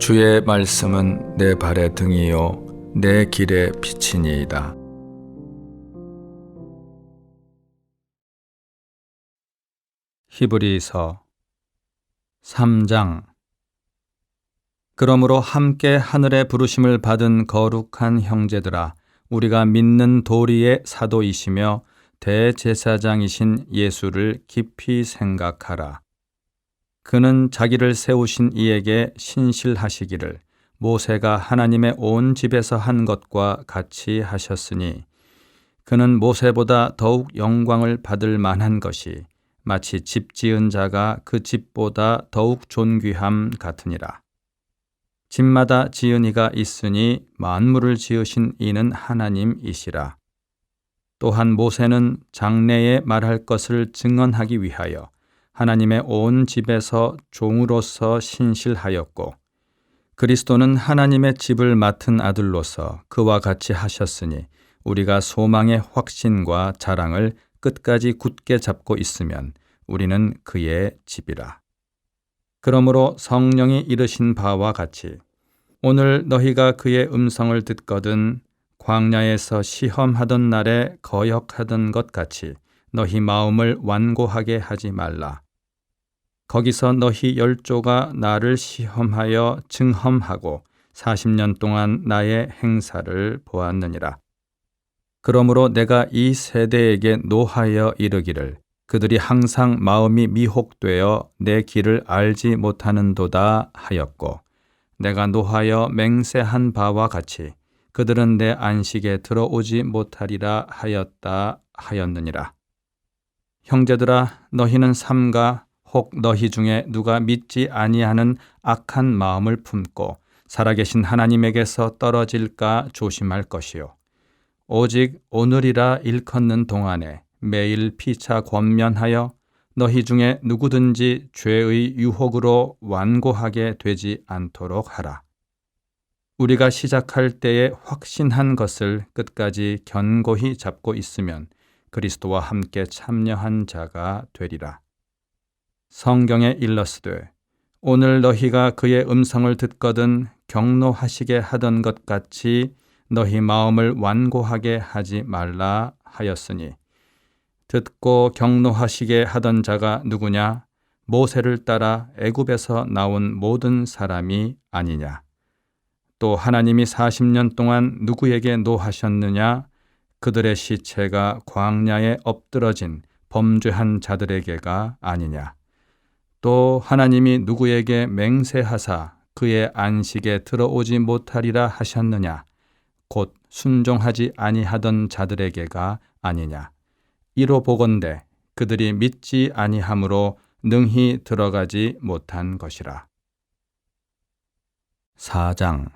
주의 말씀은 내 발의 등이요 내 길의 빛이니이다. 히브리서 3장. 그러므로 함께 하늘의 부르심을 받은 거룩한 형제들아, 우리가 믿는 도리의 사도이시며 대제사장이신 예수를 깊이 생각하라. 그는 자기를 세우신 이에게 신실하시기를 모세가 하나님의 온 집에서 한 것과 같이 하셨으니, 그는 모세보다 더욱 영광을 받을 만한 것이 마치 집 지은 자가 그 집보다 더욱 존귀함 같으니라. 집마다 지은 이가 있으니 만물을 지으신 이는 하나님이시라. 또한 모세는 장래에 말할 것을 증언하기 위하여 하나님의 온 집에서 종으로서 신실하였고, 그리스도는 하나님의 집을 맡은 아들로서 그와 같이 하셨으니, 우리가 소망의 확신과 자랑을 끝까지 굳게 잡고 있으면 우리는 그의 집이라. 그러므로 성령이 이르신 바와 같이 오늘 너희가 그의 음성을 듣거든 광야에서 시험하던 날에 거역하던 것 같이 너희 마음을 완고하게 하지 말라. 거기서 너희 열조가 나를 시험하여 증험하고 40년 동안 나의 행사를 보았느니라. 그러므로 내가 이 세대에게 노하여 이르기를, 그들이 항상 마음이 미혹되어 내 길을 알지 못하는도다 하였고, 내가 노하여 맹세한 바와 같이 그들은 내 안식에 들어오지 못하리라 하였다 하였느니라. 형제들아, 너희는 삼가 혹 너희 중에 누가 믿지 아니하는 악한 마음을 품고 살아계신 하나님에게서 떨어질까 조심할 것이요, 오직 오늘이라 일컫는 동안에 매일 피차 권면하여 너희 중에 누구든지 죄의 유혹으로 완고하게 되지 않도록 하라. 우리가 시작할 때에 확신한 것을 끝까지 견고히 잡고 있으면 그리스도와 함께 참여한 자가 되리라. 성경에 일렀으되, 오늘 너희가 그의 음성을 듣거든 경노하시게 하던 것 같이 너희 마음을 완고하게 하지 말라 하였으니, 듣고 경노하시게 하던 자가 누구냐? 모세를 따라 애굽에서 나온 모든 사람이 아니냐? 또 하나님이 40년 동안 누구에게 노하셨느냐? 그들의 시체가 광야에 엎드러진 범죄한 자들에게가 아니냐? 또 하나님이 누구에게 맹세하사 그의 안식에 들어오지 못하리라 하셨느냐? 곧 순종하지 아니하던 자들에게가 아니냐? 이로 보건대 그들이 믿지 아니함으로 능히 들어가지 못한 것이라. 4장.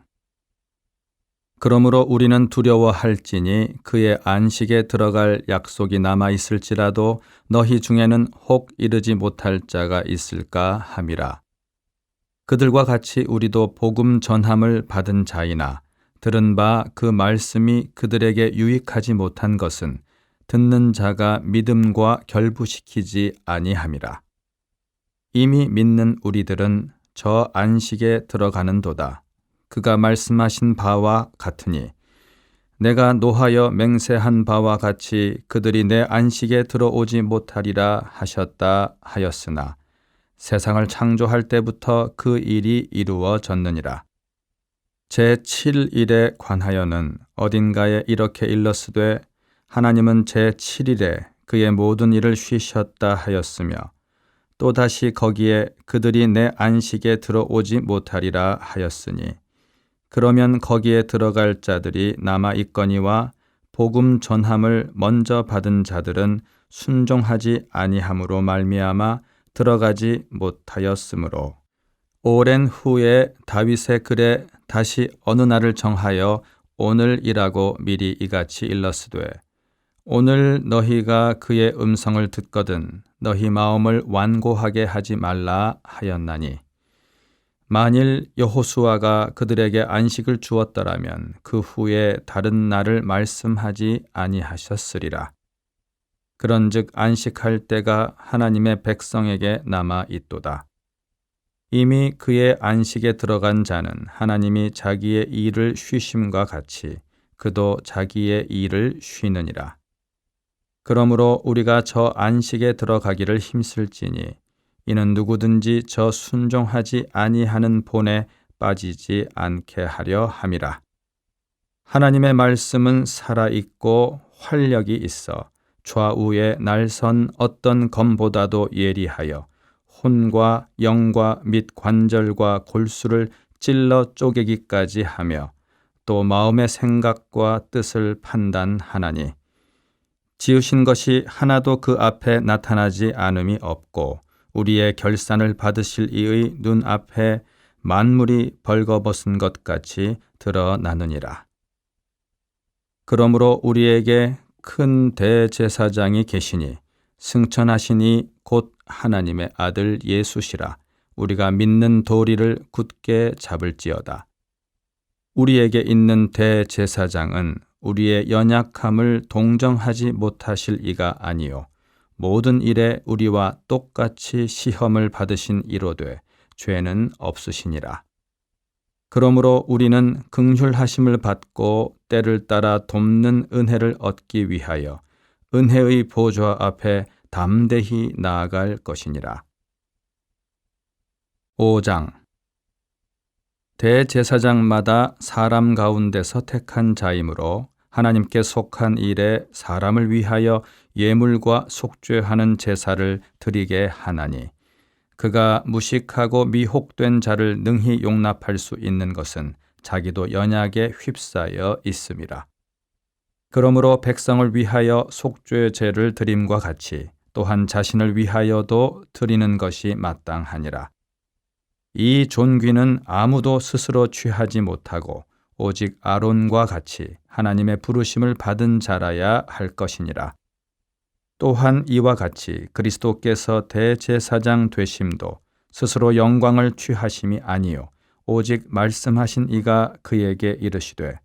그러므로 우리는 두려워할지니 그의 안식에 들어갈 약속이 남아 있을지라도 너희 중에는 혹 이르지 못할 자가 있을까 함이라. 그들과 같이 우리도 복음 전함을 받은 자이나 들은 바 그 말씀이 그들에게 유익하지 못한 것은 듣는 자가 믿음과 결부시키지 아니함이라. 이미 믿는 우리들은 저 안식에 들어가는도다. 그가 말씀하신 바와 같으니, 내가 노하여 맹세한 바와 같이 그들이 내 안식에 들어오지 못하리라 하셨다 하였으나, 세상을 창조할 때부터 그 일이 이루어졌느니라. 제7일에 관하여는 어딘가에 이렇게 일렀으되, 하나님은 제7일에 그의 모든 일을 쉬셨다 하였으며, 또다시 거기에 그들이 내 안식에 들어오지 못하리라 하였으니, 그러면 거기에 들어갈 자들이 남아 있거니와 복음 전함을 먼저 받은 자들은 순종하지 아니함으로 말미암아 들어가지 못하였으므로, 오랜 후에 다윗의 글에 다시 어느 날을 정하여 오늘이라고 미리 이같이 일렀으되, 오늘 너희가 그의 음성을 듣거든 너희 마음을 완고하게 하지 말라 하였나니, 만일 여호수아가 그들에게 안식을 주었더라면 그 후에 다른 날을 말씀하지 아니하셨으리라. 그런즉 안식할 때가 하나님의 백성에게 남아 있도다. 이미 그의 안식에 들어간 자는 하나님이 자기의 일을 쉬심과 같이 그도 자기의 일을 쉬느니라. 그러므로 우리가 저 안식에 들어가기를 힘쓸지니 이는 누구든지 저 순종하지 아니하는 본에 빠지지 않게 하려 함이라. 하나님의 말씀은 살아있고 활력이 있어 좌우에 날선 어떤 검보다도 예리하여 혼과 영과 및 관절과 골수를 찔러 쪼개기까지 하며 또 마음의 생각과 뜻을 판단하나니 지으신 것이 하나도 그 앞에 나타나지 않음이 없고 우리의 결산을 받으실 이의 눈앞에 만물이 벌거벗은 것 같이 드러나느니라. 그러므로 우리에게 큰 대제사장이 계시니 승천하시니 곧 하나님의 아들 예수시라. 우리가 믿는 도리를 굳게 잡을지어다. 우리에게 있는 대제사장은 우리의 연약함을 동정하지 못하실 이가 아니요 모든 일에 우리와 똑같이 시험을 받으신 이로되 죄는 없으시니라. 그러므로 우리는 긍휼하심을 받고 때를 따라 돕는 은혜를 얻기 위하여 은혜의 보좌 앞에 담대히 나아갈 것이니라. 5장. 대제사장마다 사람 가운데서 택한 자이므로 하나님께 속한 일에 사람을 위하여 예물과 속죄하는 제사를 드리게 하나니 그가 무식하고 미혹된 자를 능히 용납할 수 있는 것은 자기도 연약에 휩싸여 있음이라. 그러므로 백성을 위하여 속죄제를 드림과 같이 또한 자신을 위하여도 드리는 것이 마땅하니라. 이 존귀는 아무도 스스로 취하지 못하고 오직 아론과 같이 하나님의 부르심을 받은 자라야 할 것이니라. 또한 이와 같이 그리스도께서 대제사장 되심도 스스로 영광을 취하심이 아니요 오직 말씀하신 이가 그에게 이르시되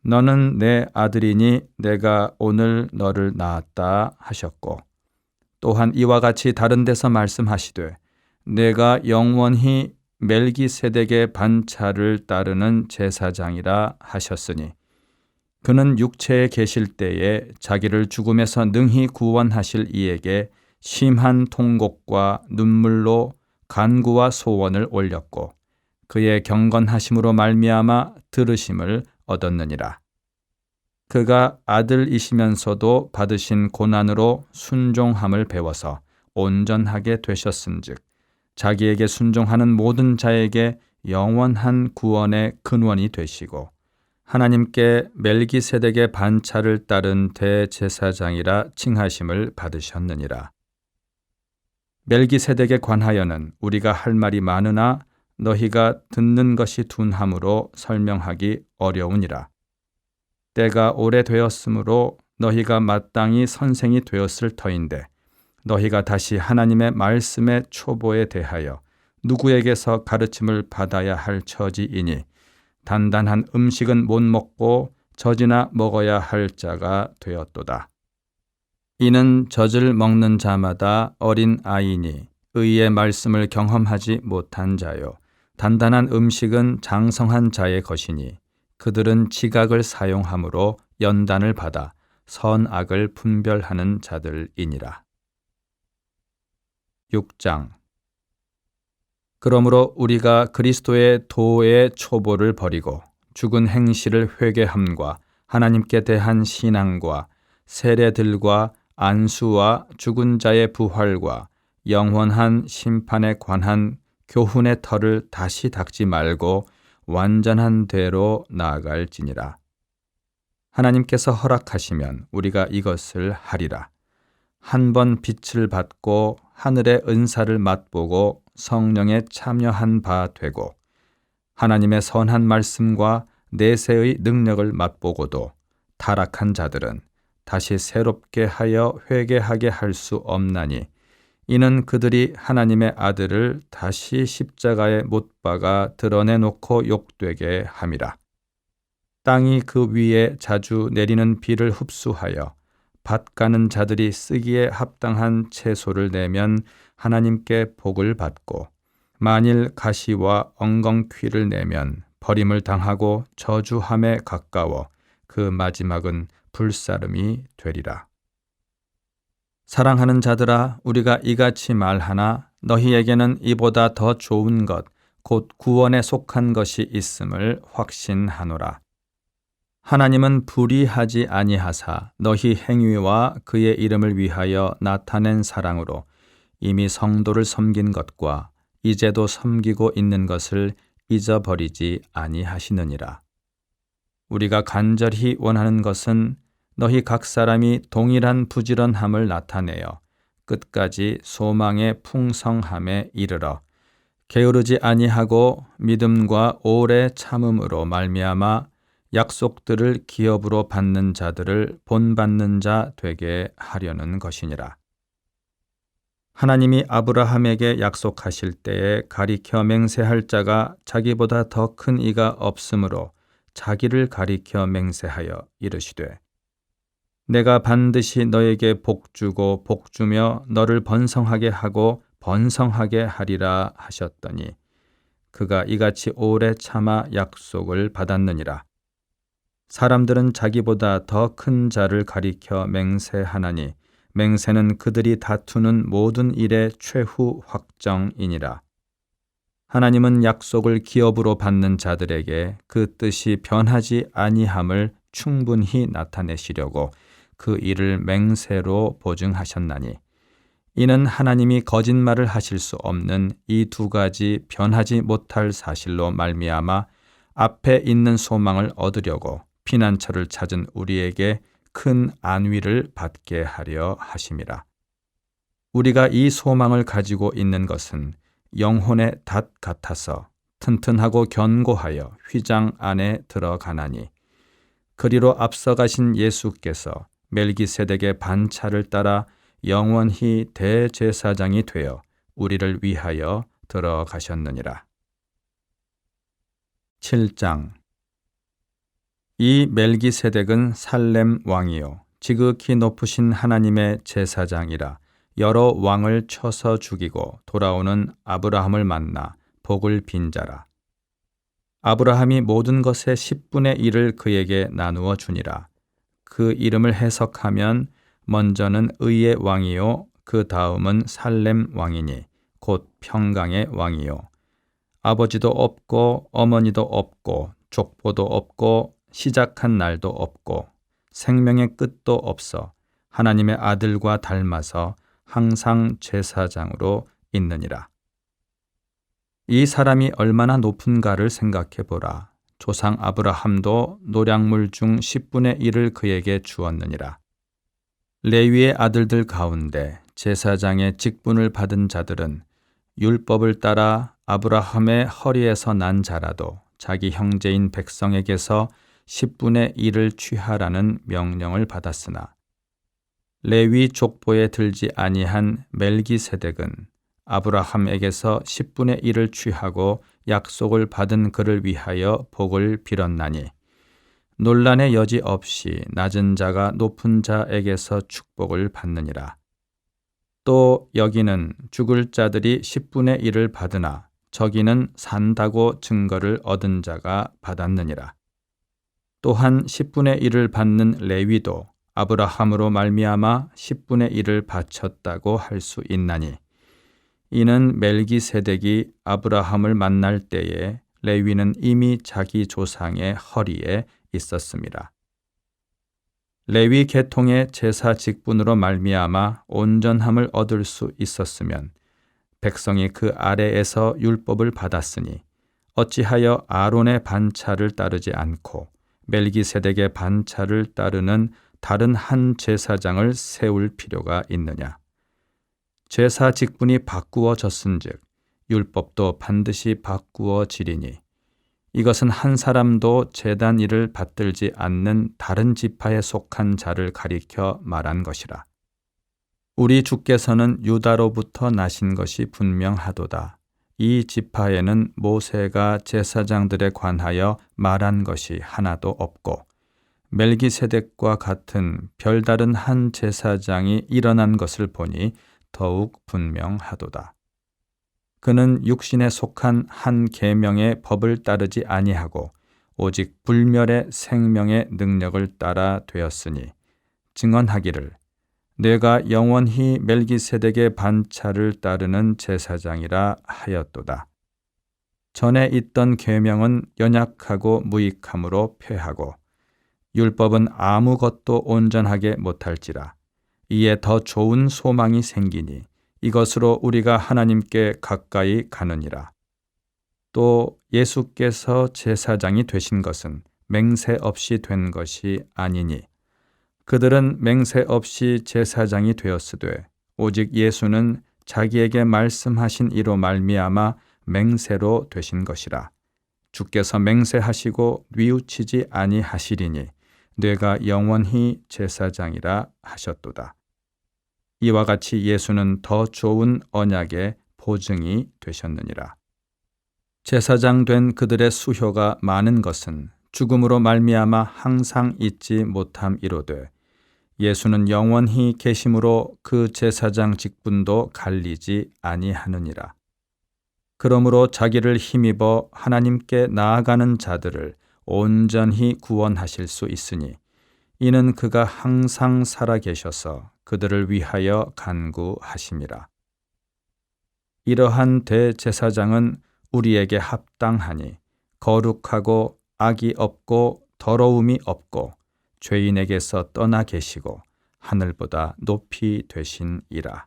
너는 내 아들이니 내가 오늘 너를 낳았다 하셨고 또한 이와 같이 다른 데서 말씀하시되 내가 영원히 멜기세덱의 반차를 따르는 제사장이라 하셨으니 그는 육체에 계실 때에 자기를 죽음에서 능히 구원하실 이에게 심한 통곡과 눈물로 간구와 소원을 올렸고 그의 경건하심으로 말미암아 들으심을 얻었느니라. 그가 아들이시면서도 받으신 고난으로 순종함을 배워서 온전하게 되셨은즉 자기에게 순종하는 모든 자에게 영원한 구원의 근원이 되시고 하나님께 멜기세덱의 반차를 따른 대제사장이라 칭하심을 받으셨느니라. 멜기세덱에 관하여는 우리가 할 말이 많으나 너희가 듣는 것이 둔함으로 설명하기 어려우니라. 때가 오래되었으므로 너희가 마땅히 선생이 되었을 터인데 너희가 다시 하나님의 말씀의 초보에 대하여 누구에게서 가르침을 받아야 할 처지이니 단단한 음식은 못 먹고 젖이나 먹어야 할 자가 되었도다. 이는 젖을 먹는 자마다 어린 아이니 의의 말씀을 경험하지 못한 자요 단단한 음식은 장성한 자의 것이니 그들은 지각을 사용함으로 연단을 받아 선악을 분별하는 자들이니라. 6장. 그러므로 우리가 그리스도의 도의 초보를 버리고 죽은 행실을 회개함과 하나님께 대한 신앙과 세례들과 안수와 죽은 자의 부활과 영원한 심판에 관한 교훈의 털을 다시 닦지 말고 완전한 대로 나아갈지니라. 하나님께서 허락하시면 우리가 이것을 하리라. 한 번 빛을 받고 하늘의 은사를 맛보고 성령에 참여한 바 되고 하나님의 선한 말씀과 내세의 능력을 맛보고도 타락한 자들은 다시 새롭게 하여 회개하게 할 수 없나니 이는 그들이 하나님의 아들을 다시 십자가에 못 박아 드러내놓고 욕되게 함이라. 땅이 그 위에 자주 내리는 비를 흡수하여 밭 가는 자들이 쓰기에 합당한 채소를 내면 하나님께 복을 받고 만일 가시와 엉겅퀴를 내면 버림을 당하고 저주함에 가까워 그 마지막은 불사름이 되리라. 사랑하는 자들아, 우리가 이같이 말하나 너희에게는 이보다 더 좋은 것, 곧 구원에 속한 것이 있음을 확신하노라. 하나님은 불의하지 아니하사 너희 행위와 그의 이름을 위하여 나타낸 사랑으로 이미 성도를 섬긴 것과 이제도 섬기고 있는 것을 잊어버리지 아니하시느니라. 우리가 간절히 원하는 것은 너희 각 사람이 동일한 부지런함을 나타내어 끝까지 소망의 풍성함에 이르러 게으르지 아니하고 믿음과 오래 참음으로 말미암아 약속들을 기업으로 받는 자들을 본받는 자 되게 하려는 것이니라. 하나님이 아브라함에게 약속하실 때에 가리켜 맹세할 자가 자기보다 더 큰 이가 없으므로 자기를 가리켜 맹세하여 이르시되 내가 반드시 너에게 복주고 복주며 너를 번성하게 하고 번성하게 하리라 하셨더니 그가 이같이 오래 참아 약속을 받았느니라. 사람들은 자기보다 더 큰 자를 가리켜 맹세하나니 맹세는 그들이 다투는 모든 일의 최후 확정이니라. 하나님은 약속을 기업으로 받는 자들에게 그 뜻이 변하지 아니함을 충분히 나타내시려고 그 일을 맹세로 보증하셨나니 이는 하나님이 거짓말을 하실 수 없는 이 두 가지 변하지 못할 사실로 말미암아 앞에 있는 소망을 얻으려고 피난처를 찾은 우리에게 큰 안위를 받게 하려 하심이라. 우리가 이 소망을 가지고 있는 것은 영혼의 닷 같아서 튼튼하고 견고하여 휘장 안에 들어가나니 그리로 앞서가신 예수께서 멜기세덱의 반차를 따라 영원히 대제사장이 되어 우리를 위하여 들어가셨느니라. 7장. 이 멜기세덱은 살렘 왕이요 지극히 높으신 하나님의 제사장이라. 여러 왕을 쳐서 죽이고 돌아오는 아브라함을 만나 복을 빈 자라. 아브라함이 모든 것의 10분의 1을 그에게 나누어 주니라. 그 이름을 해석하면 먼저는 의의 왕이요 그 다음은 살렘 왕이니 곧 평강의 왕이요 아버지도 없고 어머니도 없고 족보도 없고 시작한 날도 없고 생명의 끝도 없어 하나님의 아들과 닮아서 항상 제사장으로 있느니라. 이 사람이 얼마나 높은가를 생각해 보라. 조상 아브라함도 노량물 중 10분의 1을 그에게 주었느니라. 레위의 아들들 가운데 제사장의 직분을 받은 자들은 율법을 따라 아브라함의 허리에서 난 자라도 자기 형제인 백성에게서 10분의 1을 취하라는 명령을 받았으나 레위 족보에 들지 아니한 멜기세덱은 아브라함에게서 10분의 1을 취하고 약속을 받은 그를 위하여 복을 빌었나니 논란의 여지 없이 낮은 자가 높은 자에게서 축복을 받느니라. 또 여기는 죽을 자들이 10분의 1을 받으나 저기는 산다고 증거를 얻은 자가 받았느니라. 또한 10분의 1을 받는 레위도 아브라함으로 말미암아 10분의 1을 바쳤다고 할 수 있나니 이는 멜기세덱이 아브라함을 만날 때에 레위는 이미 자기 조상의 허리에 있었습니다. 레위 계통의 제사 직분으로 말미암아 온전함을 얻을 수 있었으면 백성이 그 아래에서 율법을 받았으니 어찌하여 아론의 반차를 따르지 않고 멜기세덱의 반차를 따르는 다른 한 제사장을 세울 필요가 있느냐. 제사 직분이 바꾸어졌은즉 율법도 반드시 바꾸어지리니 이것은 한 사람도 제단 일을 받들지 않는 다른 지파에 속한 자를 가리켜 말한 것이라. 우리 주께서는 유다로부터 나신 것이 분명하도다. 이 지파에는 모세가 제사장들에 관하여 말한 것이 하나도 없고 멜기세덱과 같은 별다른 한 제사장이 일어난 것을 보니 더욱 분명하도다. 그는 육신에 속한 한 계명의 법을 따르지 아니하고 오직 불멸의 생명의 능력을 따라 되었으니 증언하기를 내가 영원히 멜기세덱의 반차를 따르는 제사장이라 하였도다. 전에 있던 계명은 연약하고 무익함으로 패하고 율법은 아무것도 온전하게 못할지라. 이에 더 좋은 소망이 생기니 이것으로 우리가 하나님께 가까이 가느니라. 또 예수께서 제사장이 되신 것은 맹세 없이 된 것이 아니니 그들은 맹세 없이 제사장이 되었으되 오직 예수는 자기에게 말씀하신 이로 말미암아 맹세로 되신 것이라. 주께서 맹세하시고 뉘우치지 아니하시리니 뇌가 영원히 제사장이라 하셨도다. 이와 같이 예수는 더 좋은 언약의 보증이 되셨느니라. 제사장 된 그들의 수효가 많은 것은 죽음으로 말미암아 항상 잊지 못함이로되 예수는 영원히 계심으로 그 제사장 직분도 갈리지 아니하느니라. 그러므로 자기를 힘입어 하나님께 나아가는 자들을 온전히 구원하실 수 있으니 이는 그가 항상 살아 계셔서 그들을 위하여 간구하심이라. 이러한 대제사장은 우리에게 합당하니 거룩하고 악이 없고 더러움이 없고 죄인에게서 떠나 계시고 하늘보다 높이 되신이라.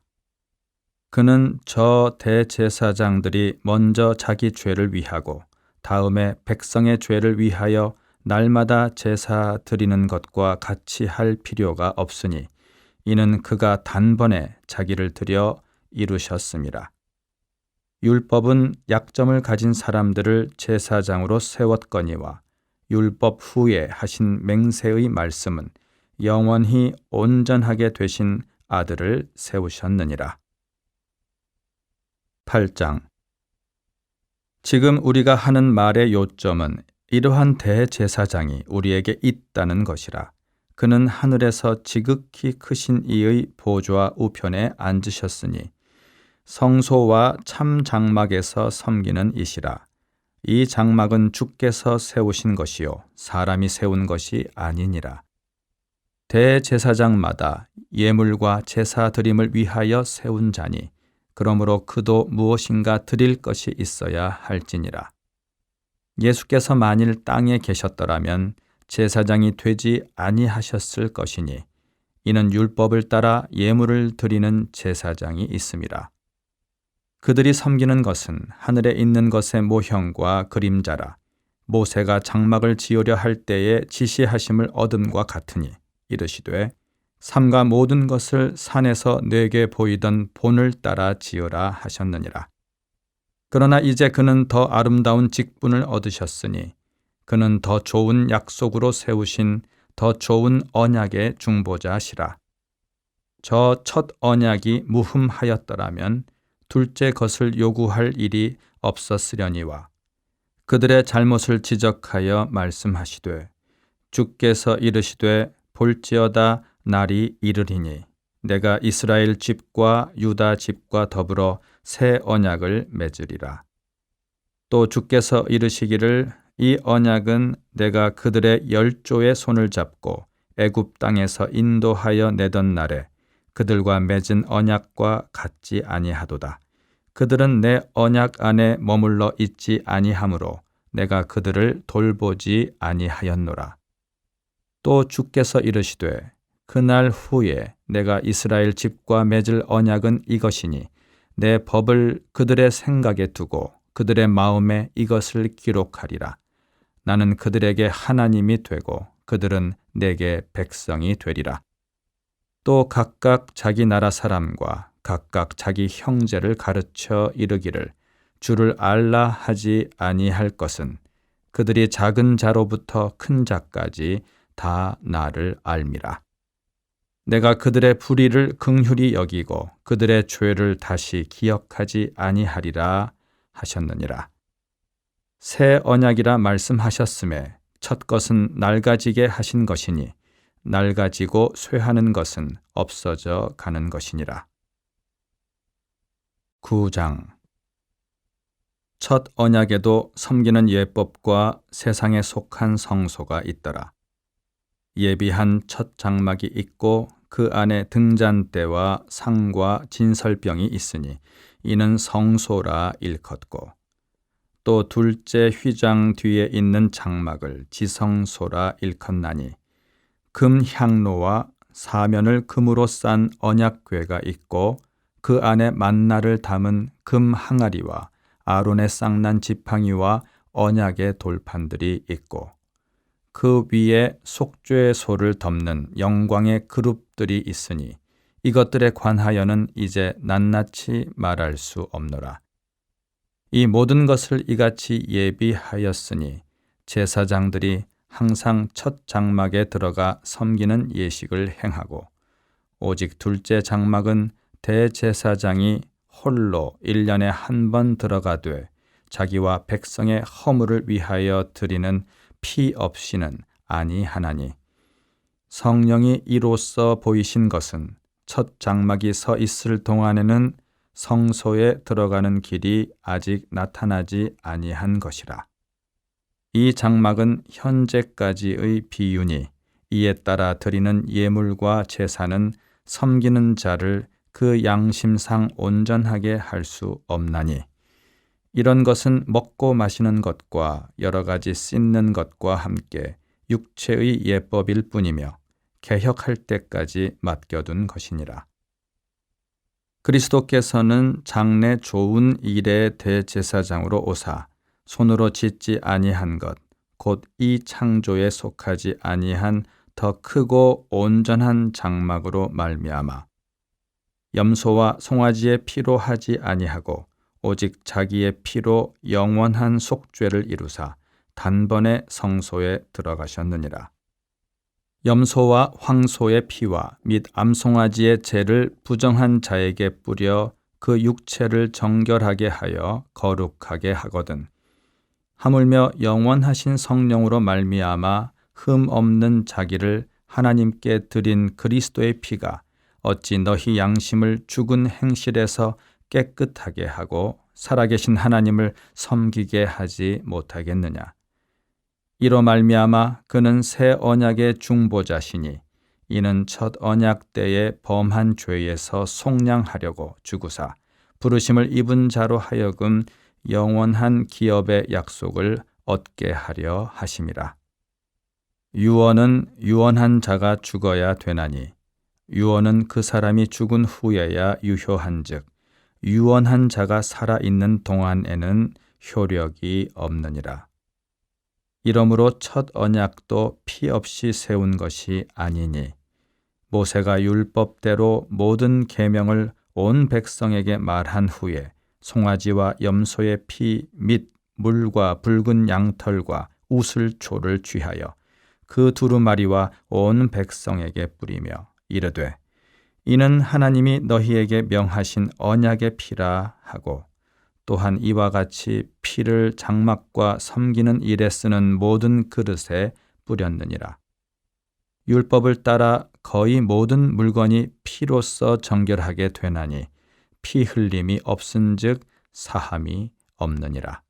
그는 저 대제사장들이 먼저 자기 죄를 위하고 다음에 백성의 죄를 위하여 날마다 제사 드리는 것과 같이 할 필요가 없으니 이는 그가 단번에 자기를 드려 이루셨음이라. 율법은 약점을 가진 사람들을 제사장으로 세웠거니와 율법 후에 하신 맹세의 말씀은 영원히 온전하게 되신 아들을 세우셨느니라. 8장. 지금 우리가 하는 말의 요점은 이러한 대제사장이 우리에게 있다는 것이라. 그는 하늘에서 지극히 크신 이의 보좌 우편에 앉으셨으니 성소와 참 장막에서 섬기는 이시라. 이 장막은 주께서 세우신 것이요 사람이 세운 것이 아니니라. 대제사장마다 예물과 제사 드림을 위하여 세운 자니 그러므로 그도 무엇인가 드릴 것이 있어야 할지니라. 예수께서 만일 땅에 계셨더라면 제사장이 되지 아니하셨을 것이니 이는 율법을 따라 예물을 드리는 제사장이 있음이라. 그들이 섬기는 것은 하늘에 있는 것의 모형과 그림자라. 모세가 장막을 지으려 할 때에 지시하심을 얻음과 같으니 이르시되 삼가 모든 것을 산에서 내게 보이던 본을 따라 지으라 하셨느니라. 그러나 이제 그는 더 아름다운 직분을 얻으셨으니 그는 더 좋은 약속으로 세우신 더 좋은 언약의 중보자시라. 저 첫 언약이 무흠하였더라면 둘째 것을 요구할 일이 없었으려니와 그들의 잘못을 지적하여 말씀하시되 주께서 이르시되 볼지어다 날이 이르리니 내가 이스라엘 집과 유다 집과 더불어 새 언약을 맺으리라. 또 주께서 이르시기를 이 언약은 내가 그들의 열조의 손을 잡고 애굽 땅에서 인도하여 내던 날에 그들과 맺은 언약과 같지 아니하도다. 그들은 내 언약 안에 머물러 있지 아니하므로 내가 그들을 돌보지 아니하였노라. 또 주께서 이르시되 그날 후에 내가 이스라엘 집과 맺을 언약은 이것이니 내 법을 그들의 생각에 두고 그들의 마음에 이것을 기록하리라. 나는 그들에게 하나님이 되고 그들은 내게 백성이 되리라. 또 각각 자기 나라 사람과 각각 자기 형제를 가르쳐 이르기를 주를 알라 하지 아니할 것은 그들이 작은 자로부터 큰 자까지 다 나를 알미라. 내가 그들의 불의를 긍휼히 여기고 그들의 죄를 다시 기억하지 아니하리라 하셨느니라. 새 언약이라 말씀하셨음에 첫 것은 낡아지게 하신 것이니 낡아지고 쇠하는 것은 없어져 가는 것이니라. 9장. 첫 언약에도 섬기는 예법과 세상에 속한 성소가 있더라. 예비한 첫 장막이 있고 그 안에 등잔대와 상과 진설병이 있으니 이는 성소라 일컫고, 또 둘째 휘장 뒤에 있는 장막을 지성소라 일컫나니 금 향로와 사면을 금으로 싼 언약궤가 있고 그 안에 만나를 담은 금 항아리와 아론의 쌍난 지팡이와 언약의 돌판들이 있고 그 위에 속죄소를 덮는 영광의 그룹들이 있으니 이것들에 관하여는 이제 낱낱이 말할 수 없노라. 이 모든 것을 이같이 예비하였으니 제사장들이 항상 첫 장막에 들어가 섬기는 예식을 행하고, 오직 둘째 장막은 대제사장이 홀로 1년에 한 번 들어가되 자기와 백성의 허물을 위하여 드리는 피 없이는 아니하나니, 성령이 이로써 보이신 것은 첫 장막이 서 있을 동안에는 성소에 들어가는 길이 아직 나타나지 아니한 것이라. 이 장막은 현재까지의 비유니 이에 따라 드리는 예물과 제사는 섬기는 자를 그 양심상 온전하게 할 수 없나니, 이런 것은 먹고 마시는 것과 여러 가지 씻는 것과 함께 육체의 예법일 뿐이며 개혁할 때까지 맡겨둔 것이니라. 그리스도께서는 장래 좋은 일의 대제사장으로 오사 손으로 짓지 아니한 것, 곧 이 창조에 속하지 아니한 더 크고 온전한 장막으로 말미암아 염소와 송아지의 피로 하지 아니하고 오직 자기의 피로 영원한 속죄를 이루사 단번에 성소에 들어가셨느니라. 염소와 황소의 피와 및 암송아지의 죄를 부정한 자에게 뿌려 그 육체를 정결하게 하여 거룩하게 하거든, 하물며 영원하신 성령으로 말미암아 흠 없는 자기를 하나님께 드린 그리스도의 피가 어찌 너희 양심을 죽은 행실에서 깨끗하게 하고 살아계신 하나님을 섬기게 하지 못하겠느냐. 이로 말미암아 그는 새 언약의 중보자시니 이는 첫 언약 때에 범한 죄에서 속량하려고 죽으사 부르심을 입은 자로 하여금 영원한 기업의 약속을 얻게 하려 하심이라. 유언은 유언한 자가 죽어야 되나니 유언은 그 사람이 죽은 후에야 유효한즉 유언한 자가 살아있는 동안에는 효력이 없느니라. 이러므로 첫 언약도 피 없이 세운 것이 아니니 모세가 율법대로 모든 계명을 온 백성에게 말한 후에 송아지와 염소의 피 및 물과 붉은 양털과 우슬초를 취하여 그 두루마리와 온 백성에게 뿌리며 이르되 이는 하나님이 너희에게 명하신 언약의 피라 하고, 또한 이와 같이 피를 장막과 섬기는 일에 쓰는 모든 그릇에 뿌렸느니라. 율법을 따라 거의 모든 물건이 피로써 정결하게 되나니 피 흘림이 없은즉 사함이 없느니라.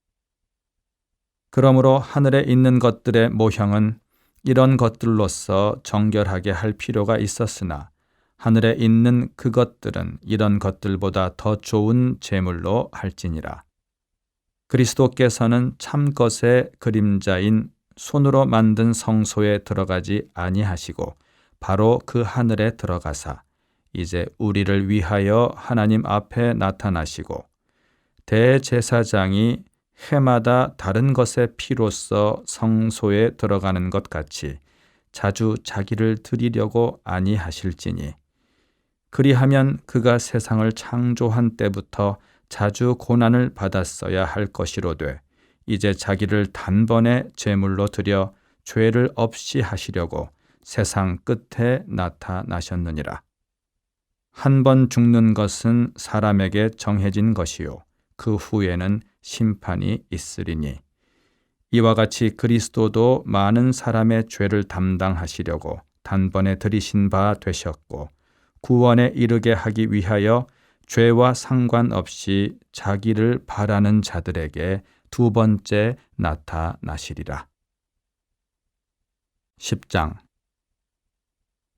그러므로 하늘에 있는 것들의 모형은 이런 것들로서 정결하게 할 필요가 있었으나 하늘에 있는 그것들은 이런 것들보다 더 좋은 제물로 할지니라. 그리스도께서는 참것의 그림자인 손으로 만든 성소에 들어가지 아니하시고 바로 그 하늘에 들어가사 이제 우리를 위하여 하나님 앞에 나타나시고 대제사장이 해마다 다른 것의 피로써 성소에 들어가는 것 같이 자주 자기를 드리려고 아니하실지니, 그리하면 그가 세상을 창조한 때부터 자주 고난을 받았어야 할 것이로되 이제 자기를 단번에 제물로 드려 죄를 없이 하시려고 세상 끝에 나타나셨느니라. 한 번 죽는 것은 사람에게 정해진 것이요 그 후에는 심판이 있으리니, 이와 같이 그리스도도 많은 사람의 죄를 담당하시려고 단번에 들이신 바 되셨고 구원에 이르게 하기 위하여 죄와 상관없이 자기를 바라는 자들에게 두 번째 나타나시리라. 10장.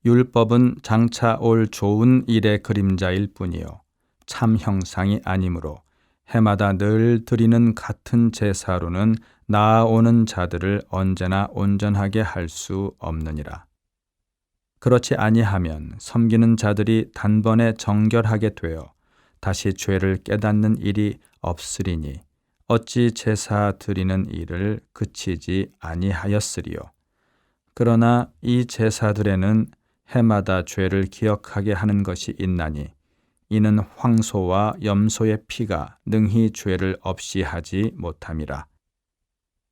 율법은 장차 올 좋은 일의 그림자일 뿐이요 참 형상이 아니므로 해마다 늘 드리는 같은 제사로는 나아오는 자들을 언제나 온전하게 할 수 없느니라. 그렇지 아니하면 섬기는 자들이 단번에 정결하게 되어 다시 죄를 깨닫는 일이 없으리니 어찌 제사 드리는 일을 그치지 아니하였으리요. 그러나 이 제사들에는 해마다 죄를 기억하게 하는 것이 있나니 이는 황소와 염소의 피가 능히 죄를 없이 하지 못함이라.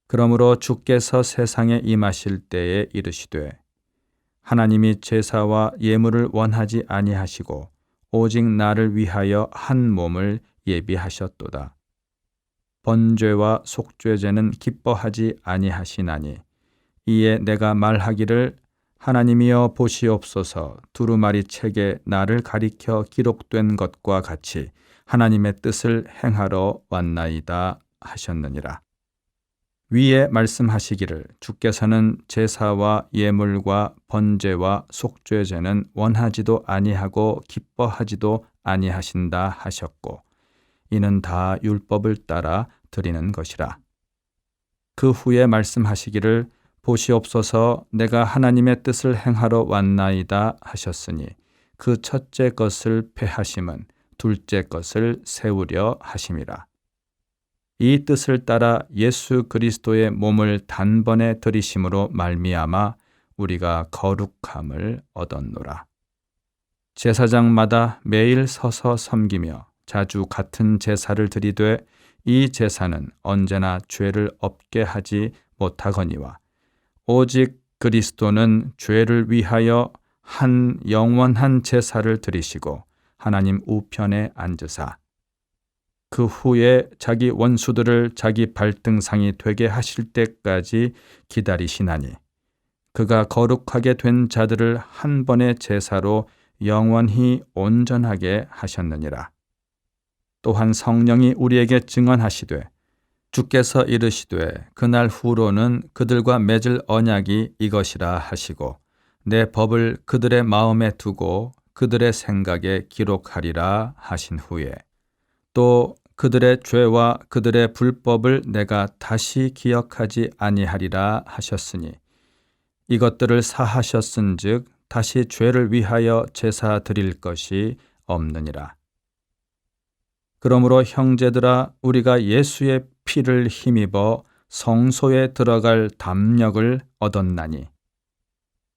그러므로 주께서 세상에 임하실 때에 이르시되 하나님이 제사와 예물을 원하지 아니하시고 오직 나를 위하여 한 몸을 예비하셨도다. 번죄와 속죄제는 기뻐하지 아니하시나니 이에 내가 말하기를 하나님이여 보시옵소서 두루마리 책에 나를 가리켜 기록된 것과 같이 하나님의 뜻을 행하러 왔나이다 하셨느니라. 위에 말씀하시기를 주께서는 제사와 예물과 번제와 속죄제는 원하지도 아니하고 기뻐하지도 아니하신다 하셨고 이는 다 율법을 따라 드리는 것이라. 그 후에 말씀하시기를 보시옵소서 내가 하나님의 뜻을 행하러 왔나이다 하셨으니 그 첫째 것을 폐하심은 둘째 것을 세우려 하심이라. 이 뜻을 따라 예수 그리스도의 몸을 단번에 들이심으로 말미암아 우리가 거룩함을 얻었노라. 제사장마다 매일 서서 섬기며 자주 같은 제사를 드리되 이 제사는 언제나 죄를 없게 하지 못하거니와 오직 그리스도는 죄를 위하여 한 영원한 제사를 드리시고 하나님 우편에 앉으사 그 후에 자기 원수들을 자기 발등상이 되게 하실 때까지 기다리시나니 그가 거룩하게 된 자들을 한 번의 제사로 영원히 온전하게 하셨느니라. 또한 성령이 우리에게 증언하시되 주께서 이르시되 그날 후로는 그들과 맺을 언약이 이것이라 하시고 내 법을 그들의 마음에 두고 그들의 생각에 기록하리라 하신 후에 또 그들의 죄와 그들의 불법을 내가 다시 기억하지 아니하리라 하셨으니 이것들을 사하셨은즉 다시 죄를 위하여 제사 드릴 것이 없느니라. 그러므로 형제들아 우리가 예수의 피를 힘입어 성소에 들어갈 담력을 얻었나니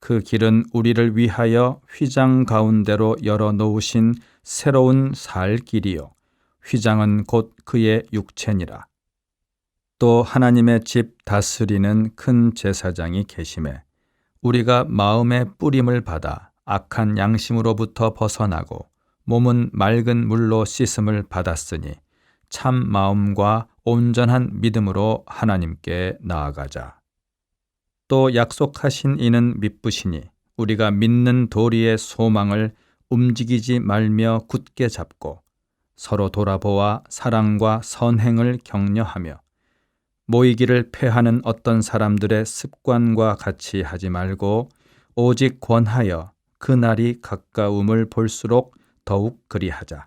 그 길은 우리를 위하여 휘장 가운데로 열어 놓으신 새로운 살 길이요 휘장은 곧 그의 육체니라. 또 하나님의 집 다스리는 큰 제사장이 계심에 우리가 마음의 뿌림을 받아 악한 양심으로부터 벗어나고 몸은 맑은 물로 씻음을 받았으니 참 마음과 온전한 믿음으로 하나님께 나아가자. 또 약속하신 이는 미쁘시니 우리가 믿는 도리의 소망을 움직이지 말며 굳게 잡고 서로 돌아보아 사랑과 선행을 격려하며 모이기를 패하는 어떤 사람들의 습관과 같이 하지 말고 오직 권하여 그 날이 가까움을 볼수록 더욱 그리하자.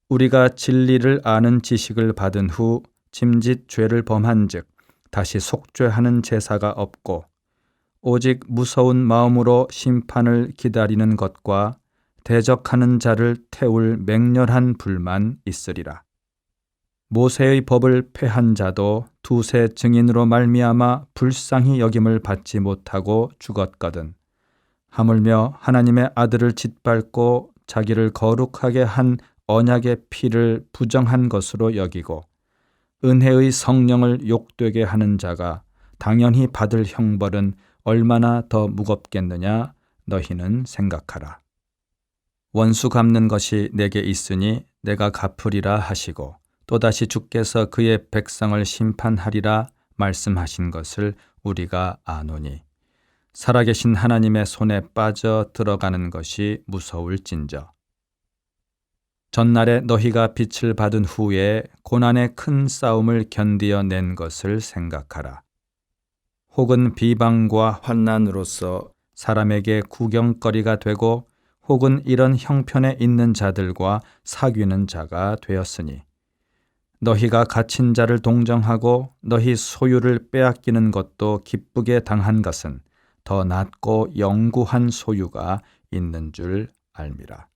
우리가 진리를 아는 지식을 받은 후 짐짓 죄를 범한즉 다시 속죄하는 제사가 없고 오직 무서운 마음으로 심판을 기다리는 것과 대적하는 자를 태울 맹렬한 불만 있으리라. 모세의 법을 폐한 자도 두세 증인으로 말미암아 불쌍히 여김을 받지 못하고 죽었거든. 하물며 하나님의 아들을 짓밟고 자기를 거룩하게 한 언약의 피를 부정한 것으로 여기고 은혜의 성령을 욕되게 하는 자가 당연히 받을 형벌은 얼마나 더 무겁겠느냐 너희는 생각하라. 원수 갚는 것이 내게 있으니 내가 갚으리라 하시고 또다시 주께서 그의 백성을 심판하리라 말씀하신 것을 우리가 아노니 살아계신 하나님의 손에 빠져 들어가는 것이 무서울진저. 전날에 너희가 빛을 받은 후에 고난의 큰 싸움을 견디어 낸 것을 생각하라. 혹은 비방과 환난으로서 사람에게 구경거리가 되고 혹은 이런 형편에 있는 자들과 사귀는 자가 되었으니 너희가 갇힌 자를 동정하고 너희 소유를 빼앗기는 것도 기쁘게 당한 것은 더 낫고 영구한 소유가 있는 줄 알미라.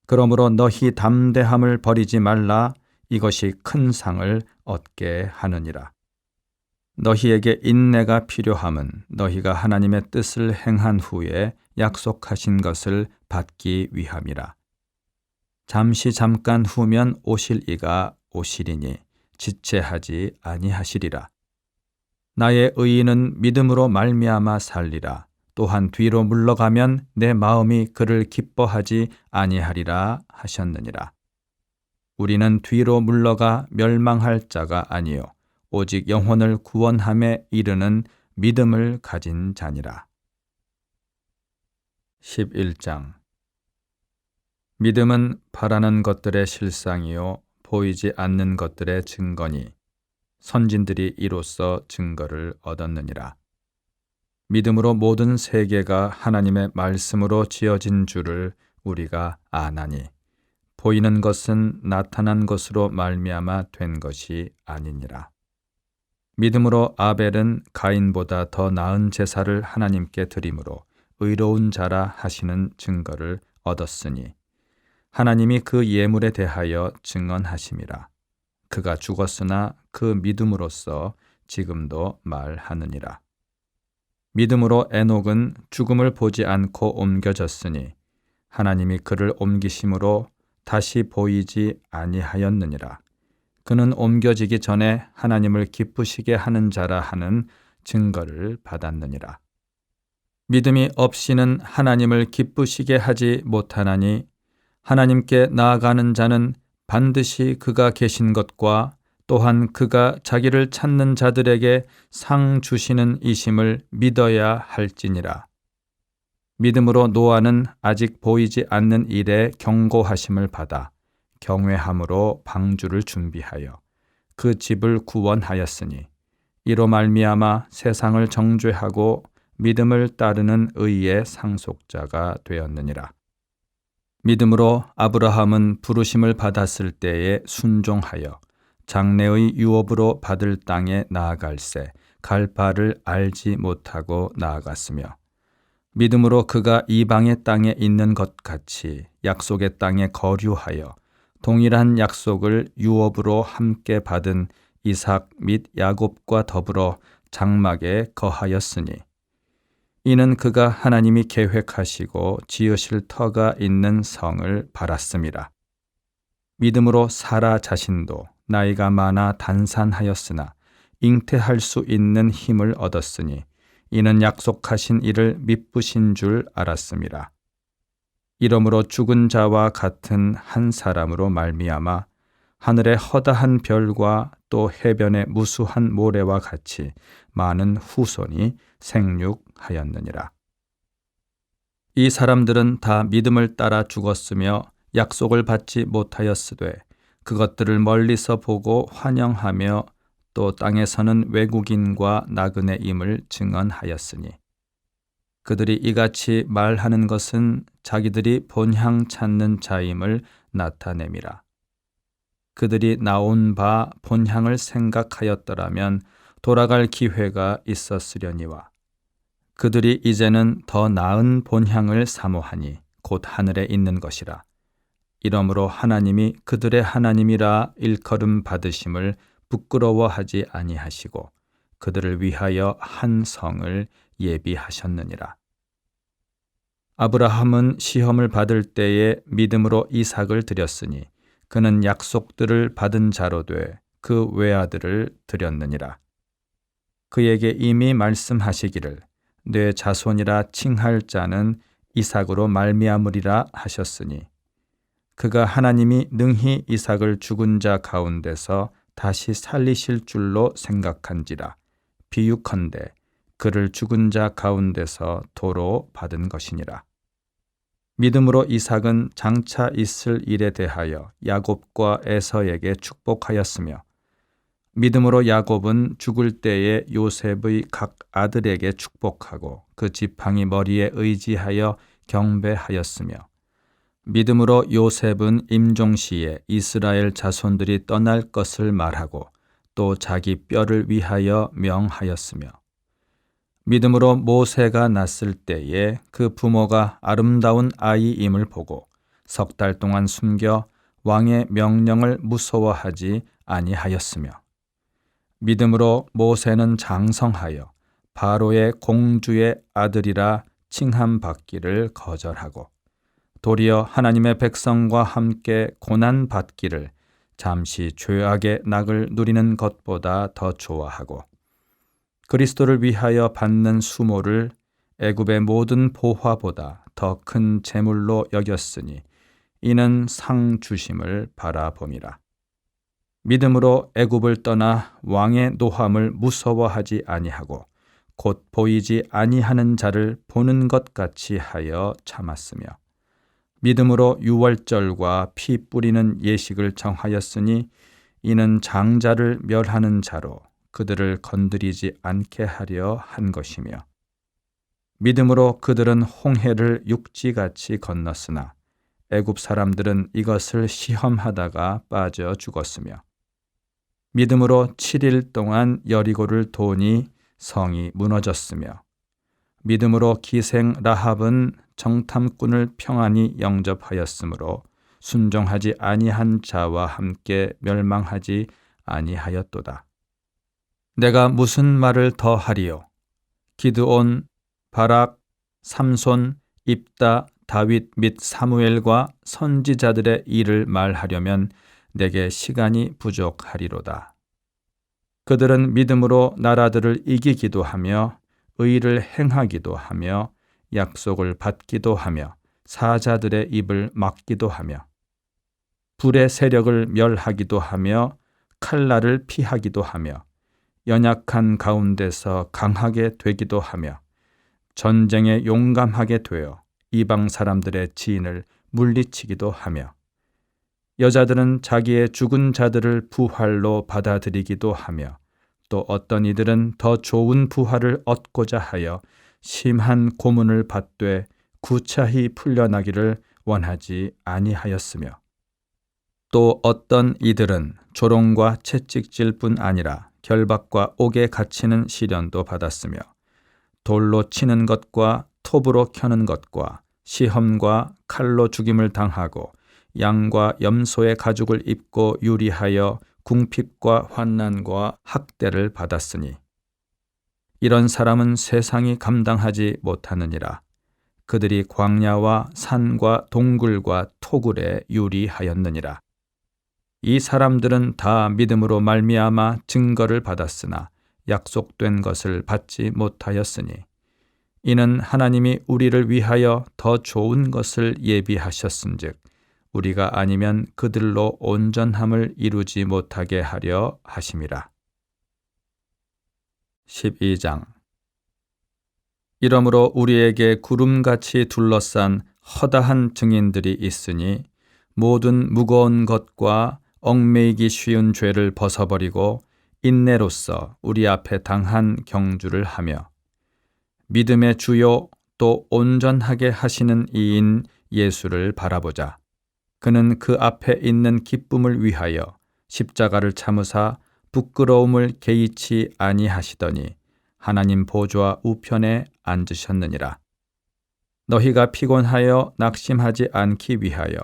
그러므로 너희 담대함을 버리지 말라. 이것이 큰 상을 얻게 하느니라. 너희에게 인내가 필요함은 너희가 하나님의 뜻을 행한 후에 약속하신 것을 받기 위함이라. 잠깐 후면 오실 이가 오시리니 지체하지 아니하시리라. 나의 의인은 믿음으로 말미암아 살리라. 또한 뒤로 물러가면 내 마음이 그를 기뻐하지 아니하리라 하셨느니라. 우리는 뒤로 물러가 멸망할 자가 아니요 오직 영혼을 구원함에 이르는 믿음을 가진 자니라. 11장. 믿음은 바라는 것들의 실상이요 보이지 않는 것들의 증거니 선진들이 이로써 증거를 얻었느니라. 믿음으로 모든 세계가 하나님의 말씀으로 지어진 줄을 우리가 아나니 보이는 것은 나타난 것으로 말미암아 된 것이 아니니라. 믿음으로 아벨은 가인보다 더 나은 제사를 하나님께 드림으로 의로운 자라 하시는 증거를 얻었으니 하나님이 그 예물에 대하여 증언하심이라. 그가 죽었으나 그 믿음으로써 지금도 말하느니라. 믿음으로 에녹은 죽음을 보지 않고 옮겨졌으니 하나님이 그를 옮기심으로 다시 보이지 아니하였느니라. 그는 옮겨지기 전에 하나님을 기쁘시게 하는 자라 하는 증거를 받았느니라. 믿음이 없이는 하나님을 기쁘시게 하지 못하나니 하나님께 나아가는 자는 반드시 그가 계신 것과 또한 그가 자기를 찾는 자들에게 상 주시는 이심을 믿어야 할지니라. 믿음으로 노아는 아직 보이지 않는 일에 경고하심을 받아 경외함으로 방주를 준비하여 그 집을 구원하였으니 이로 말미암아 세상을 정죄하고 믿음을 따르는 의의 상속자가 되었느니라. 믿음으로 아브라함은 부르심을 받았을 때에 순종하여 장래의 유업으로 받을 땅에 나아갈새 갈 바를 알지 못하고 나아갔으며 믿음으로 그가 이방의 땅에 있는 것 같이 약속의 땅에 거류하여 동일한 약속을 유업으로 함께 받은 이삭 및 야곱과 더불어 장막에 거하였으니 이는 그가 하나님이 계획하시고 지으실 터가 있는 성을 바랐음이라. 믿음으로 사라 자신도 나이가 많아 단산하였으나 잉태할 수 있는 힘을 얻었으니 이는 약속하신 이를 미쁘신 줄 알았음이라. 이러므로 죽은 자와 같은 한 사람으로 말미암아 하늘의 허다한 별과 또 해변의 무수한 모래와 같이 많은 후손이 생육하였느니라. 이 사람들은 다 믿음을 따라 죽었으며 약속을 받지 못하였으되 그것들을 멀리서 보고 환영하며 또 땅에서는 외국인과 나그네임을 증언하였으니 그들이 이같이 말하는 것은 자기들이 본향 찾는 자임을 나타냄이라. 그들이 나온 바 본향을 생각하였더라면 돌아갈 기회가 있었으려니와 그들이 이제는 더 나은 본향을 사모하니 곧 하늘에 있는 것이라. 이러므로 하나님이 그들의 하나님이라 일컬음 받으심을 부끄러워하지 아니하시고 그들을 위하여 한 성을 예비하셨느니라. 아브라함은 시험을 받을 때에 믿음으로 이삭을 드렸으니 그는 약속들을 받은 자로 돼 그 외아들을 드렸느니라. 그에게 이미 말씀하시기를 내 자손이라 칭할 자는 이삭으로 말미암으리라 하셨으니 그가 하나님이 능히 이삭을 죽은 자 가운데서 다시 살리실 줄로 생각한지라. 비유컨대 그를 죽은 자 가운데서 도로 받은 것이니라. 믿음으로 이삭은 장차 있을 일에 대하여 야곱과 에서에게 축복하였으며 믿음으로 야곱은 죽을 때에 요셉의 각 아들에게 축복하고 그 지팡이 머리에 의지하여 경배하였으며 믿음으로 요셉은 임종시에 이스라엘 자손들이 떠날 것을 말하고 또 자기 뼈를 위하여 명하였으며 믿음으로 모세가 났을 때에 그 부모가 아름다운 아이임을 보고 석 달 동안 숨겨 왕의 명령을 무서워하지 아니하였으며 믿음으로 모세는 장성하여 바로의 공주의 아들이라 칭함받기를 거절하고 도리어 하나님의 백성과 함께 고난받기를 잠시 죄악의 낙을 누리는 것보다 더 좋아하고 그리스도를 위하여 받는 수모를 애굽의 모든 보화보다 더 큰 재물로 여겼으니 이는 상 주심을 바라봄이라. 믿음으로 애굽을 떠나 왕의 노함을 무서워하지 아니하고 곧 보이지 아니하는 자를 보는 것 같이 하여 참았으며 믿음으로 유월절과 피 뿌리는 예식을 정하였으니 이는 장자를 멸하는 자로 그들을 건드리지 않게 하려 한 것이며 믿음으로 그들은 홍해를 육지같이 건넜으나 애굽 사람들은 이것을 시험하다가 빠져 죽었으며 믿음으로 7일 동안 여리고를 도니 성이 무너졌으며 믿음으로 기생 라합은 정탐꾼을 평안히 영접하였으므로 순종하지 아니한 자와 함께 멸망하지 아니하였도다. 내가 무슨 말을 더 하리요? 기드온, 바락, 삼손, 입다, 다윗 및 사무엘과 선지자들의 일을 말하려면 내게 시간이 부족하리로다. 그들은 믿음으로 나라들을 이기기도 하며 의를 행하기도 하며 약속을 받기도 하며 사자들의 입을 막기도 하며 불의 세력을 멸하기도 하며 칼날을 피하기도 하며 연약한 가운데서 강하게 되기도 하며 전쟁에 용감하게 되어 이방 사람들의 지인을 물리치기도 하며 여자들은 자기의 죽은 자들을 부활로 받아들이기도 하며 또 어떤 이들은 더 좋은 부활을 얻고자 하여 심한 고문을 받되 구차히 풀려나기를 원하지 아니하였으며 또 어떤 이들은 조롱과 채찍질 뿐 아니라 결박과 옥에 갇히는 시련도 받았으며 돌로 치는 것과 톱으로 켜는 것과 시험과 칼로 죽임을 당하고 양과 염소의 가죽을 입고 유리하여 궁핍과 환난과 학대를 받았으니 이런 사람은 세상이 감당하지 못하느니라. 그들이 광야와 산과 동굴과 토굴에 유리하였느니라. 이 사람들은 다 믿음으로 말미암아 증거를 받았으나 약속된 것을 받지 못하였으니 이는 하나님이 우리를 위하여 더 좋은 것을 예비하셨은즉 우리가 아니면 그들로 온전함을 이루지 못하게 하려 하심이라. 12장. 이러므로 우리에게 구름같이 둘러싼 허다한 증인들이 있으니 모든 무거운 것과 얽매이기 쉬운 죄를 벗어버리고 인내로써 우리 앞에 당한 경주를 하며 믿음의 주요 또 온전하게 하시는 이인 예수를 바라보자. 그는 그 앞에 있는 기쁨을 위하여 십자가를 참으사 부끄러움을 개의치 아니하시더니 하나님 보좌 우편에 앉으셨느니라. 너희가 피곤하여 낙심하지 않기 위하여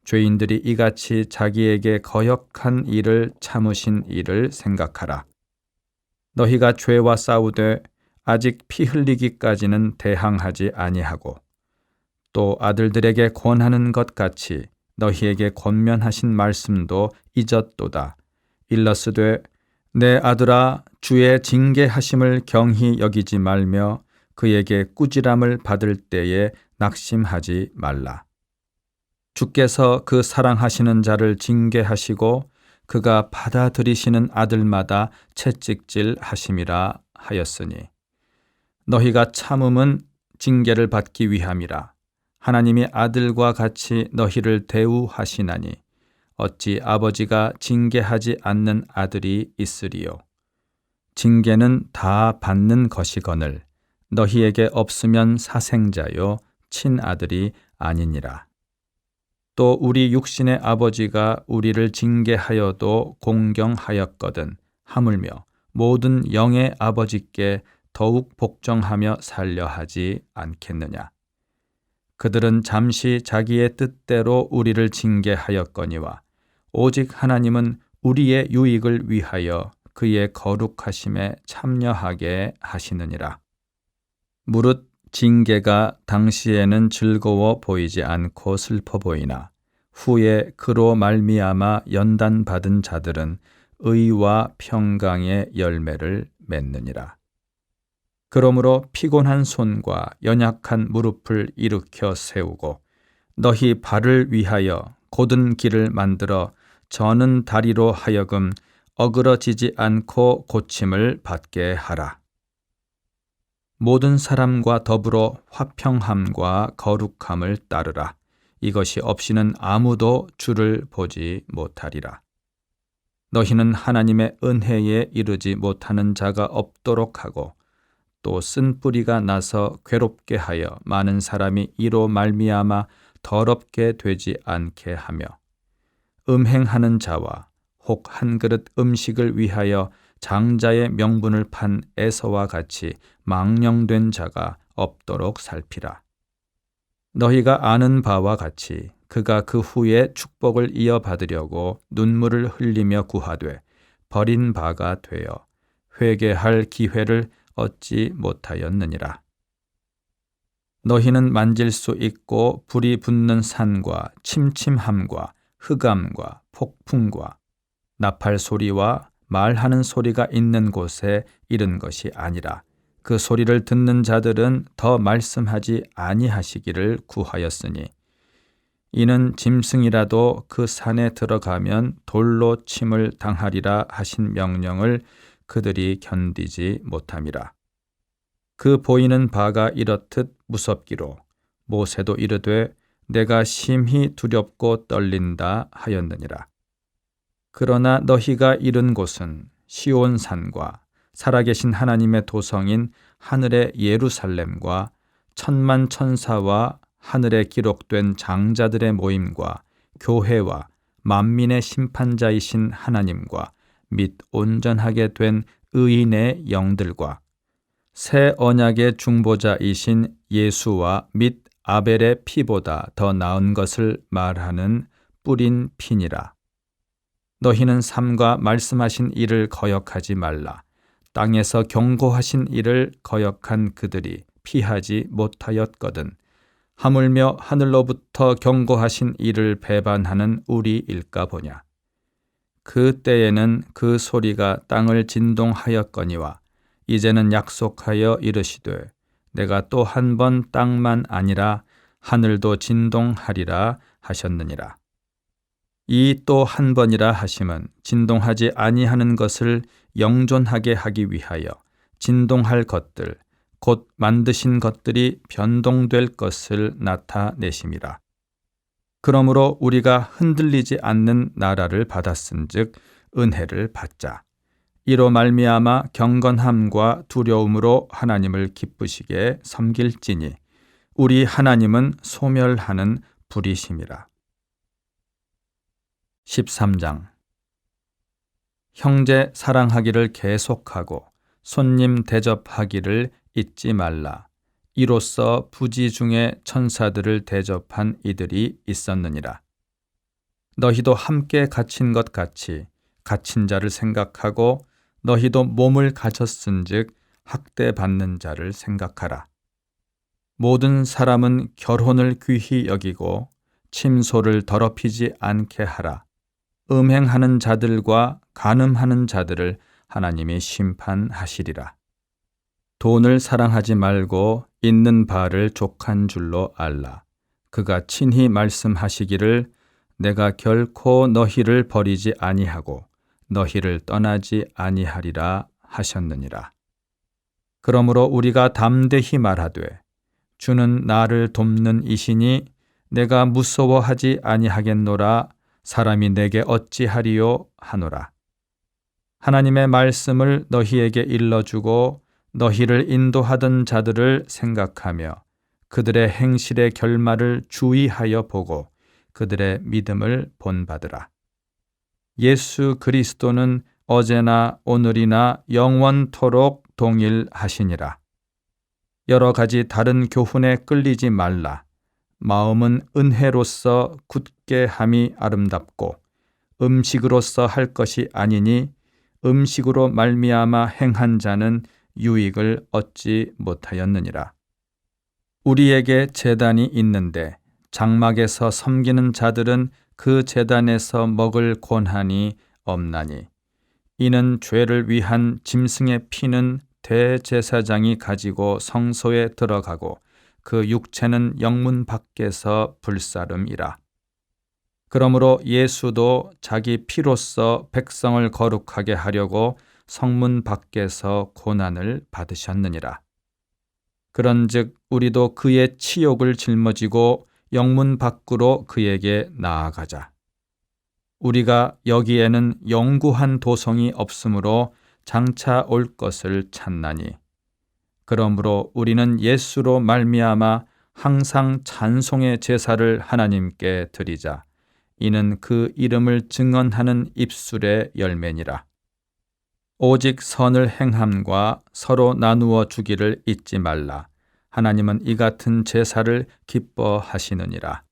죄인들이 이같이 자기에게 거역한 일을 참으신 일을 생각하라. 너희가 죄와 싸우되 아직 피 흘리기까지는 대항하지 아니하고 또 아들들에게 권하는 것 같이 너희에게 권면하신 말씀도 잊었도다. 일러스되 내 아들아 주의 징계하심을 경히 여기지 말며 그에게 꾸지람을 받을 때에 낙심하지 말라. 주께서 그 사랑하시는 자를 징계하시고 그가 받아들이시는 아들마다 채찍질 하심이라 하였으니 너희가 참음은 징계를 받기 위함이라. 하나님이 아들과 같이 너희를 대우하시나니 어찌 아버지가 징계하지 않는 아들이 있으리요. 징계는 다 받는 것이거늘 너희에게 없으면 사생자요 친아들이 아니니라. 또 우리 육신의 아버지가 우리를 징계하여도 공경하였거든 하물며 모든 영의 아버지께 더욱 복종하며 살려 하지 않겠느냐. 그들은 잠시 자기의 뜻대로 우리를 징계하였거니와 오직 하나님은 우리의 유익을 위하여 그의 거룩하심에 참여하게 하시느니라. 무릇 징계가 당시에는 즐거워 보이지 않고 슬퍼 보이나 후에 그로 말미암아 연단받은 자들은 의와 평강의 열매를 맺느니라. 그러므로 피곤한 손과 연약한 무릎을 일으켜 세우고 너희 발을 위하여 곧은 길을 만들어 저는 다리로 하여금 어그러지지 않고 고침을 받게 하라. 모든 사람과 더불어 화평함과 거룩함을 따르라. 이것이 없이는 아무도 주를 보지 못하리라. 너희는 하나님의 은혜에 이르지 못하는 자가 없도록 하고 또 쓴 뿌리가 나서 괴롭게 하여 많은 사람이 이로 말미암아 더럽게 되지 않게 하며 음행하는 자와 혹 한 그릇 음식을 위하여 장자의 명분을 판 에서와 같이 망령된 자가 없도록 살피라. 너희가 아는 바와 같이 그가 그 후에 축복을 이어받으려고 눈물을 흘리며 구하되 버린 바가 되어 회개할 기회를 얻지 못하였느니라. 너희는 만질 수 있고 불이 붙는 산과 침침함과 흑암과 폭풍과 나팔 소리와 말하는 소리가 있는 곳에 이른 것이 아니라 그 소리를 듣는 자들은 더 말씀하지 아니하시기를 구하였으니 이는 짐승이라도 그 산에 들어가면 돌로 침을 당하리라 하신 명령을 그들이 견디지 못함이라. 그 보이는 바가 이렇듯 무섭기로 모세도 이르되 내가 심히 두렵고 떨린다 하였느니라. 그러나 너희가 이른 곳은 시온산과 살아계신 하나님의 도성인 하늘의 예루살렘과 천만 천사와 하늘에 기록된 장자들의 모임과 교회와 만민의 심판자이신 하나님과 및 온전하게 된 의인의 영들과 새 언약의 중보자이신 예수와 및 아벨의 피보다 더 나은 것을 말하는 뿌린 피니라. 너희는 삼가 말씀하신 이를 거역하지 말라. 땅에서 경고하신 이를 거역한 그들이 피하지 못하였거든 하물며 하늘로부터 경고하신 이를 배반하는 우리일까 보냐. 그 때에는 그 소리가 땅을 진동하였거니와 이제는 약속하여 이르시되 내가 또 한 번 땅만 아니라 하늘도 진동하리라 하셨느니라. 이 또 한 번이라 하심은 진동하지 아니하는 것을 영존하게 하기 위하여 진동할 것들 곧 만드신 것들이 변동될 것을 나타내심이라. 그러므로 우리가 흔들리지 않는 나라를 받았은즉 은혜를 받자. 이로 말미암아 경건함과 두려움으로 하나님을 기쁘시게 섬길지니 우리 하나님은 소멸하는 불이심이라. 13장. 형제 사랑하기를 계속하고 손님 대접하기를 잊지 말라. 이로써 부지 중에 천사들을 대접한 이들이 있었느니라. 너희도 함께 갇힌 것 같이 갇힌 자를 생각하고 너희도 몸을 가졌은즉 학대받는 자를 생각하라. 모든 사람은 결혼을 귀히 여기고 침소를 더럽히지 않게 하라. 음행하는 자들과 간음하는 자들을 하나님이 심판하시리라. 돈을 사랑하지 말고 있는 바를 족한 줄로 알라. 그가 친히 말씀하시기를 내가 결코 너희를 버리지 아니하고 너희를 떠나지 아니하리라 하셨느니라. 그러므로 우리가 담대히 말하되 주는 나를 돕는 이시니 내가 무서워하지 아니하겠노라. 사람이 내게 어찌하리요 하노라. 하나님의 말씀을 너희에게 일러주고 너희를 인도하던 자들을 생각하며 그들의 행실의 결말을 주의하여 보고 그들의 믿음을 본받으라. 예수 그리스도는 어제나 오늘이나 영원토록 동일하시니라. 여러 가지 다른 교훈에 끌리지 말라. 마음은 은혜로서 굳게 함이 아름답고 음식으로서 할 것이 아니니 음식으로 말미암아 행한 자는 유익을 얻지 못하였느니라. 우리에게 제단이 있는데 장막에서 섬기는 자들은 그 제단에서 먹을 권한이 없나니 이는 죄를 위한 짐승의 피는 대제사장이 가지고 성소에 들어가고 그 육체는 영문 밖에서 불사름이라. 그러므로 예수도 자기 피로써 백성을 거룩하게 하려고 성문 밖에서 고난을 받으셨느니라. 그런즉 우리도 그의 치욕을 짊어지고 영문 밖으로 그에게 나아가자. 우리가 여기에는 영구한 도성이 없으므로 장차 올 것을 찾나니 그러므로 우리는 예수로 말미암아 항상 찬송의 제사를 하나님께 드리자. 이는 그 이름을 증언하는 입술의 열매니라. 오직 선을 행함과 서로 나누어 주기를 잊지 말라. 하나님은 이 같은 제사를 기뻐하시느니라.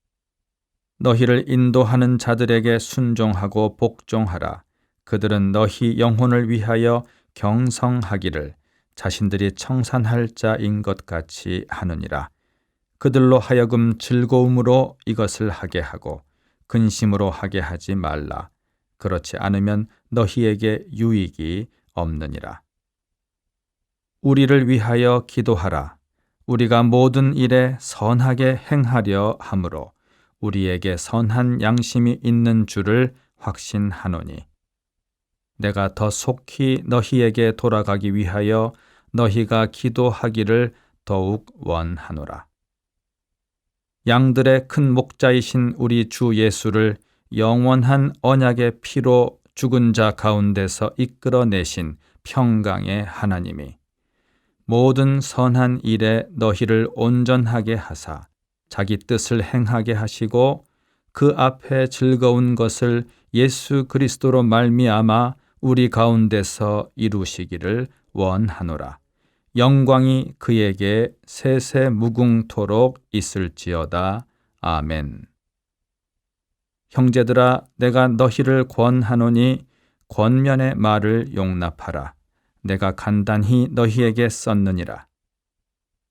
너희를 인도하는 자들에게 순종하고 복종하라. 그들은 너희 영혼을 위하여 경성하기를 자신들이 청산할 자인 것 같이 하느니라. 그들로 하여금 즐거움으로 이것을 하게 하고 근심으로 하게 하지 말라. 그렇지 않으면 너희에게 유익이 없느니라. 우리를 위하여 기도하라. 우리가 모든 일에 선하게 행하려 함으로 우리에게 선한 양심이 있는 줄을 확신하노니 내가 더 속히 너희에게 돌아가기 위하여 너희가 기도하기를 더욱 원하노라. 양들의 큰 목자이신 우리 주 예수를 영원한 언약의 피로 죽은 자 가운데서 이끌어내신 평강의 하나님이 모든 선한 일에 너희를 온전하게 하사 자기 뜻을 행하게 하시고 그 앞에 즐거운 것을 예수 그리스도로 말미암아 우리 가운데서 이루시기를 원하노라. 영광이 그에게 세세무궁토록 있을지어다. 아멘. 형제들아, 내가 너희를 권하노니 권면의 말을 용납하라. 내가 간단히 너희에게 썼느니라.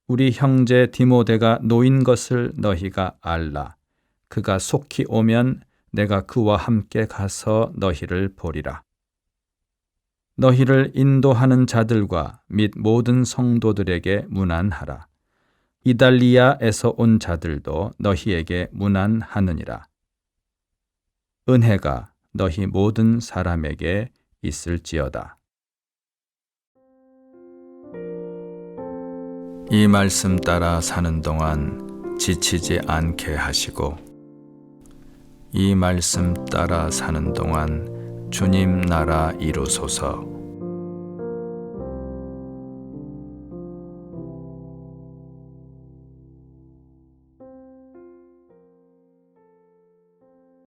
우리 형제 디모데가 노인 것을 너희가 알라. 그가 속히 오면 내가 그와 함께 가서 너희를 보리라. 너희를 인도하는 자들과 및 모든 성도들에게 문안하라. 이달리아에서 온 자들도 너희에게 문안하느니라. 은혜가 너희 모든 사람에게 있을지어다. 이 말씀 따라 사는 동안 지치지 않게 하시고 이 말씀 따라 사는 동안 주님 나라 이루소서.